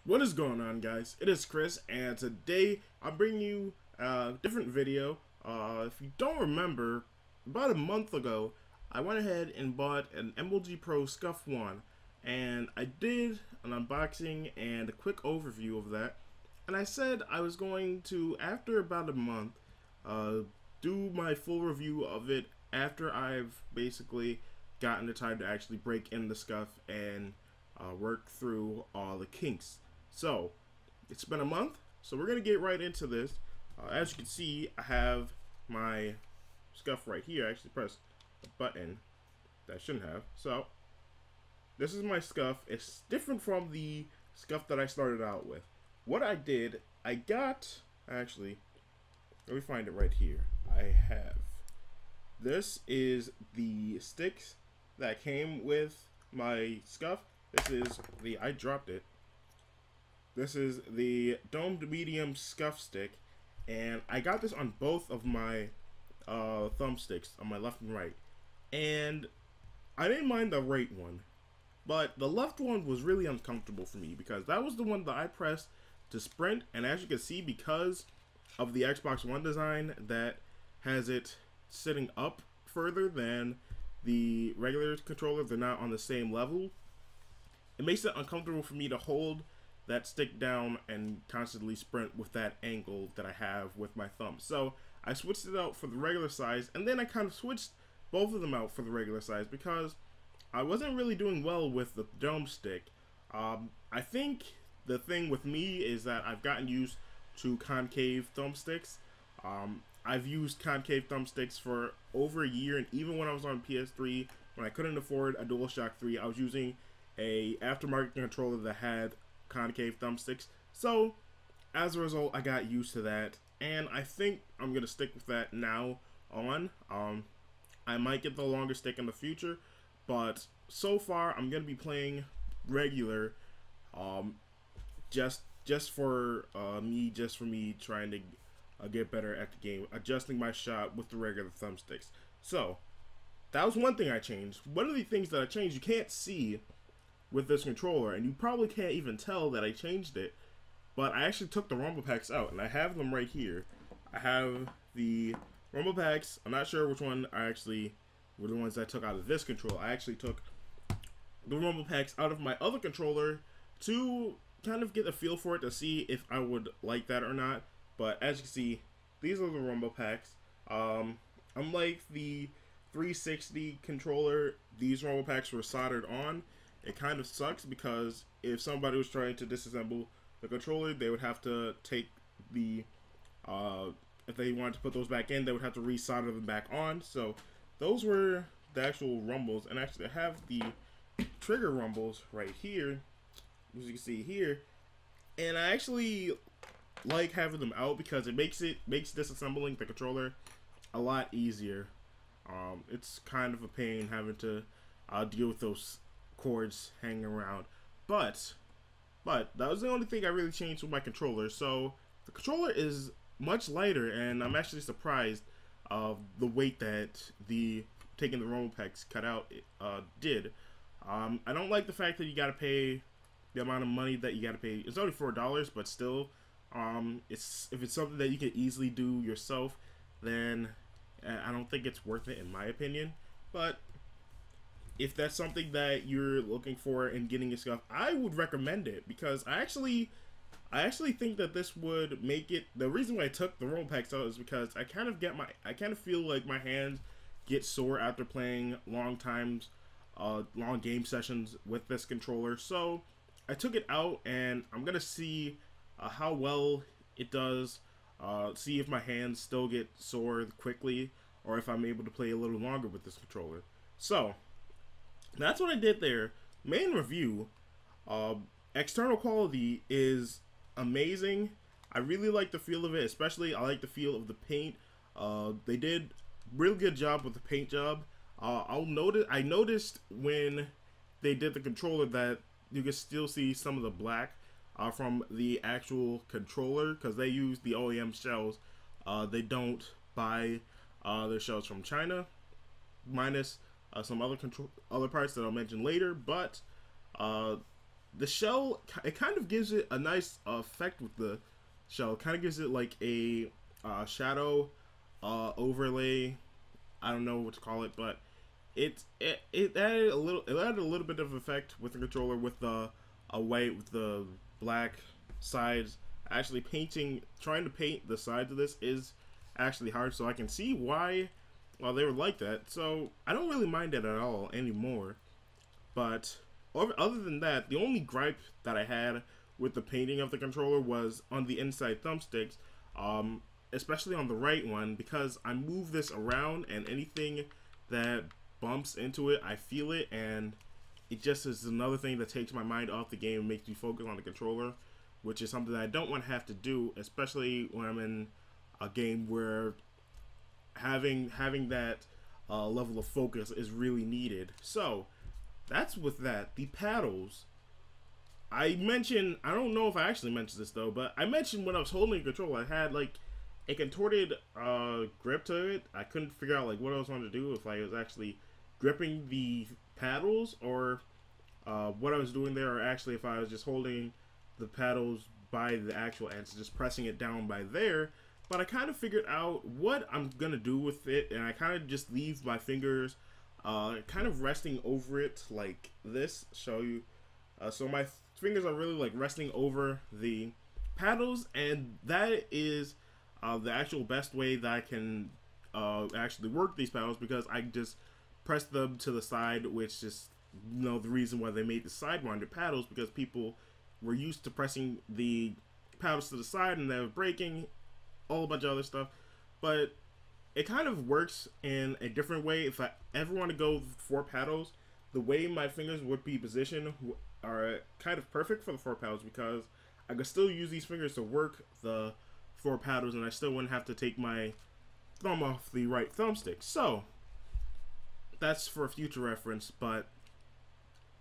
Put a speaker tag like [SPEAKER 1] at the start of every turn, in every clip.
[SPEAKER 1] What is going on, guys? It is Chris, and today I'm bringing you a different video. If you don't remember, about a month ago, I went ahead and bought an MLG Pro Scuf 1, and I did an unboxing and a quick overview of that, and I said I was going to, after about a month, do my full review of it after I've basically gotten the time to actually break in the Scuf and work through all the kinks. So, it's been a month, so we're going to get right into this. As you can see, I have my Scuf right here. I actually pressed a button that I shouldn't have. So, this is my Scuf. It's different from the Scuf that I started out with. What I did, I got, actually, let me find it right here. I have, this is the sticks that came with my Scuf. This is the, I dropped it. This is the domed medium Scuf stick, and I got this on both of my thumbsticks, on my left and right. And I didn't mind the right one, but the left one was really uncomfortable for me because that was the one that I pressed to sprint, and as you can see, because of the Xbox One design that has it sitting up further than the regular controller, they're not on the same level. It makes it uncomfortable for me to hold that stick down and constantly sprint with that angle that I have with my thumb. So I switched it out for the regular size, and then I kind of switched both of them out for the regular size because I wasn't really doing well with the dome stick. I think the thing with me is that I've gotten used to concave thumbsticks. I've used concave thumbsticks for over a year, and even when I was on PS3, when I couldn't afford a DualShock 3, I was using a aftermarket controller that had concave thumbsticks. So as a result, I got used to that, and I think I'm gonna stick with that now on. I might get the longer stick in the future, but so far I'm gonna be playing regular, just for me trying to get better at the game, adjusting my shot with the regular thumbsticks. So that was one thing I changed. One of the things that I changed, you can't see with this controller, and you probably can't even tell that I changed it, but I actually took the rumble packs out, and I have them right here. I have the rumble packs. I'm not sure which one I actually were the ones I took out of this controller. I actually took the rumble packs out of my other controller to kind of get a feel for it, to see if I would like that or not. But as you can see, these are the rumble packs. Unlike the 360 controller, these rumble packs were soldered on. It kind of sucks because if somebody was trying to disassemble the controller, they would have to take the, if they wanted to put those back in, they would have to resolder them back on. So those were the actual rumbles, and actually I have the trigger rumbles right here, as you can see here, and I actually like having them out because it makes disassembling the controller a lot easier. It's kind of a pain having to deal with those cords hanging around, but that was the only thing I really changed with my controller. So the controller is much lighter, and I'm actually surprised of the weight that taking the rumble packs cut out did. I don't like the fact that you gotta pay the amount of money that you gotta pay. It's only $4, but still, if it's something that you can easily do yourself, then I don't think it's worth it in my opinion. But if that's something that you're looking for in getting your Scuf, I would recommend it because I actually think that this would make it. The reason why I took the rumble packs out is because I kind of feel like my hands get sore after playing long game sessions with this controller. So I took it out, and I'm gonna see how well it does. See if my hands still get sore quickly, or if I'm able to play a little longer with this controller. So that's what I did there. Main review, external quality is amazing. I really like the feel of it, especially I like the feel of the paint. They did a really good job with the paint job. I noticed when they did the controller that you can still see some of the black from the actual controller because they use the OEM shells. They don't buy their shells from China, minus some other parts that I'll mention later, but the shell, it kind of gives it a nice effect with the shell. It kind of gives it like a shadow overlay. I don't know what to call it, but it added a little bit of effect with the controller with the white with the black sides. Actually trying to paint the sides of this is actually hard, so I can see why they were like that. So I don't really mind it at all anymore. But other than that, the only gripe that I had with the painting of the controller was on the inside thumbsticks, especially on the right one, because I move this around and anything that bumps into it, I feel it, and it just is another thing that takes my mind off the game and makes me focus on the controller, which is something that I don't want to have to do, especially when I'm in a game where having that level of focus is really needed. So that's with that. The paddles, I mentioned, I don't know if I actually mentioned this though, but I mentioned when I was holding the controller, I had like a contorted grip to it. I couldn't figure out like what I was going to do, if I was actually gripping the paddles or what I was doing there, or actually if I was just holding the paddles by the actual ends, just pressing it down by there. But I kind of figured out what I'm gonna do with it, and I kind of just leave my fingers kind of resting over it like this. Show you. So my fingers are really like resting over the paddles, and that is the actual best way that I can actually work these paddles, because I just press them to the side, which is the reason why they made the sidewinder paddles, because people were used to pressing the paddles to the side and they were breaking, all a bunch of other stuff. But it kind of works in a different way. If I ever want to go for paddles, the way my fingers would be positioned are kind of perfect for the 4 paddles, because I could still use these fingers to work the 4 paddles and I still wouldn't have to take my thumb off the right thumbstick. So that's for future reference, but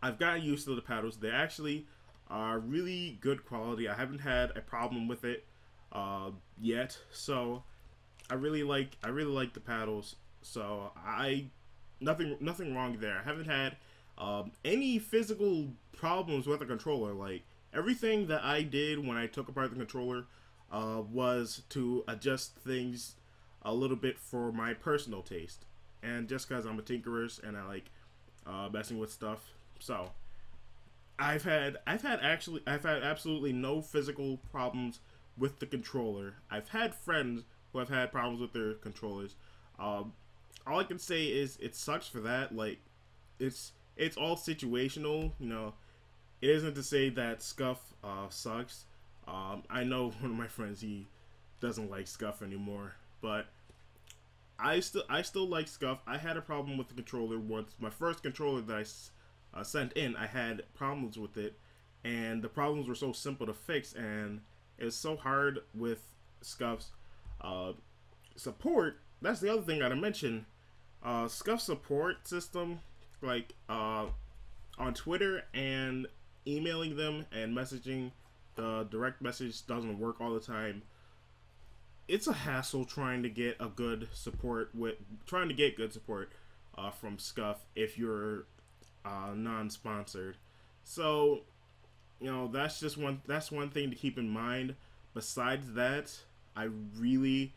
[SPEAKER 1] I've gotten used to the paddles. They actually are really good quality. I haven't had a problem with it yet, so I really like the paddles. So nothing wrong there. I haven't had any physical problems with the controller. Like, everything that I did when I took apart the controller was to adjust things a little bit for my personal taste, and just because I'm a tinkerer and I like messing with stuff. So I've had absolutely no physical problems with the controller. I've had friends who have had problems with their controllers. All I can say is it sucks for that. Like, it's all situational. It isn't to say that Scuf sucks. I know one of my friends, he doesn't like Scuf anymore, but I still like Scuf. I had a problem with the controller once. My first controller that I sent in, I had problems with it, and the problems were so simple to fix, and it's so hard with Scuf's support. That's the other thing I gotta mention. Scuf support system, like on Twitter and emailing them and messaging, the direct message doesn't work all the time. It's a hassle trying to get good support from Scuf if you're non-sponsored. So that's one thing to keep in mind. Besides that, I really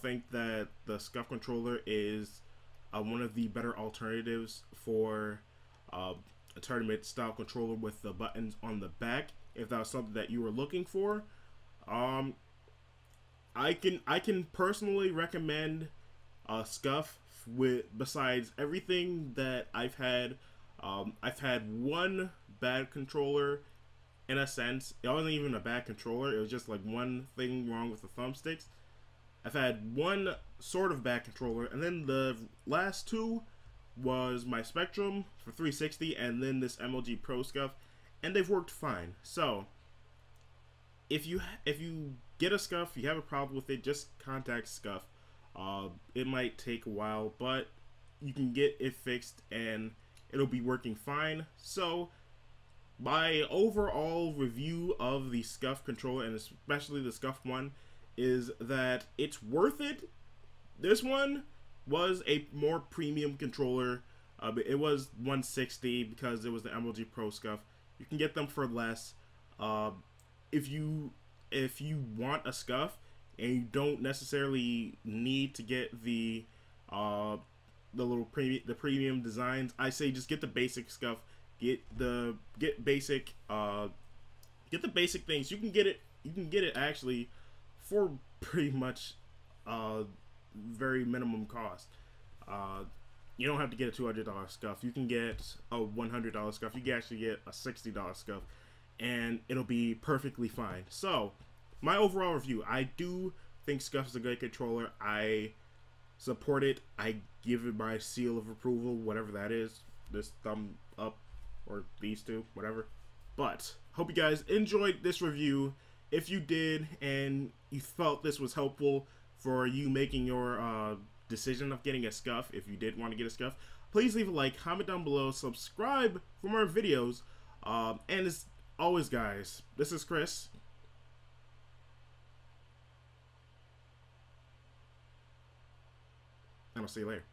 [SPEAKER 1] think that the Scuf controller is one of the better alternatives for a tournament style controller with the buttons on the back, if that was something that you were looking for. I can personally recommend Scuf. Besides everything that I've had one bad controller. In a sense, it wasn't even a bad controller. It was just like one thing wrong with the thumbsticks. I've had one sort of bad controller, and then the last two was my Spectrum for 360, and then this MLG Pro Scuf, and they've worked fine. So if you get a Scuf, you have a problem with it, just contact Scuf. It might take a while, but you can get it fixed, and it'll be working fine. So my overall review of the Scuf controller, and especially the Scuf one, is that it's worth it. This one was a more premium controller. It was $160 because it was the MLG Pro Scuf. You can get them for less. Uh, if you want a Scuf and you don't necessarily need to get the premium designs, I say just get the basic Scuf. Get basic things. You can get it actually for pretty much very minimum cost. You don't have to get a $200 Scuf. You can get a $100 Scuf. You can actually get a $60 Scuf, and it'll be perfectly fine. So, my overall review: I do think Scuf is a great controller. I support it. I give it my seal of approval, whatever that is. This thumb up, or these two, whatever. But hope you guys enjoyed this review. If you did, and you felt this was helpful for you making your decision of getting a Scuf, if you did want to get a Scuf, please leave a like, comment down below, subscribe for more videos, and as always, guys, this is Chris, and I'll see you later.